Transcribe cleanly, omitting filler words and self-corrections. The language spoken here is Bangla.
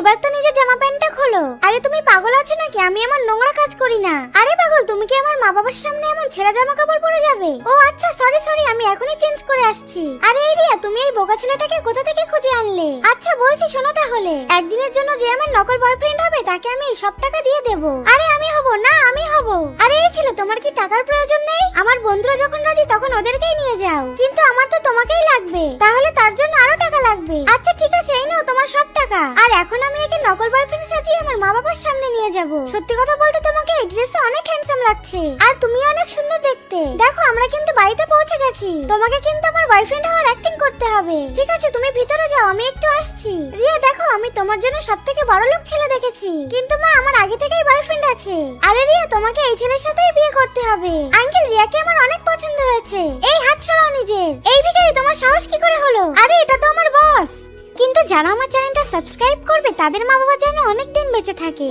এবার তো নিজের জামা প্যান্টটা খোলো। আরে তুমি পাগল আছো নাকি? আমি এমন নোংরা কাজ করি না। আরে পাগল, তুমি কি আমার মা বাবার সামনে এমন ছেঁড়া জামা কাপড় পরে যাবে? ও আচ্ছা, সরি, আমি এখনই চেঞ্জ করে আসছি। আরে এই রিয়া, তুমি এই বোকা ছেলেটাকে কোথা থেকে খুঁজে আনলে? আচ্ছা বলছি শোনো তাহলে, একদিনের জন্য যে আমার নকল বয়ফ্রেন্ড হবে তাকে আমি এই সব টাকা দিয়ে দেবো। আরে আমি হব না, আমি হব। আরে এই ছেলে, তোমার কি টাকার প্রয়োজন নেই? আমার বন্ধুরা যখন রাজি তখন ওদেরকেই নিয়ে যাও, কিন্তু আমার তো তোমাকেই লাগবে, তাহলে তার জন্য আরো টাকা লাগবে। আচ্ছা ঠিক আছে, এই নাও তোমার সব টাকা। আর এখন আমি একে নকল বয়ফ্রেন্ড সাজিয়ে আমার মা বাবার সামনে নিয়ে যাব। সত্যি কথা বলতে তোমাকে এই ড্রেসে অনেক হ্যান্ডসাম লাগছে, আর তুমি অনেক সুন্দর দেখতে। দেখো আমরা কিন্তু বাড়িতে পৌঁছে গেছি, তোমাকে কিন্তু আমার বয়ফ্রেন্ড হওয়ার অ্যাক্টিং করতে হবে। ঠিক আছে তুমি ভিতরে যাও, আমি একটু আসছি। রিয়া দেখো, আমি তোমার জন্য সবথেকে বড়লোক ছেলে দেখেছি, কিন্তু মা আমার আগে থেকেই বয়ফ্রেন্ড আছে। আরে রিয়া, তোমাকে এই ছেলের সাথেই বিয়ে করতে হবে। আঙ্কেল, রিয়াকে আমার অনেক পছন্দ হয়েছে। এই হাত সরাও নিজের। এই ভিখারি, তোমার সাহস কি করে হলো? আরে এটা তো আমার বস। কিন্তু যারা আমার চ্যানেলটা সাবস্ক্রাইব করবে তাদের মা বাবা যেন অনেক দিন বেঁচে থাকে।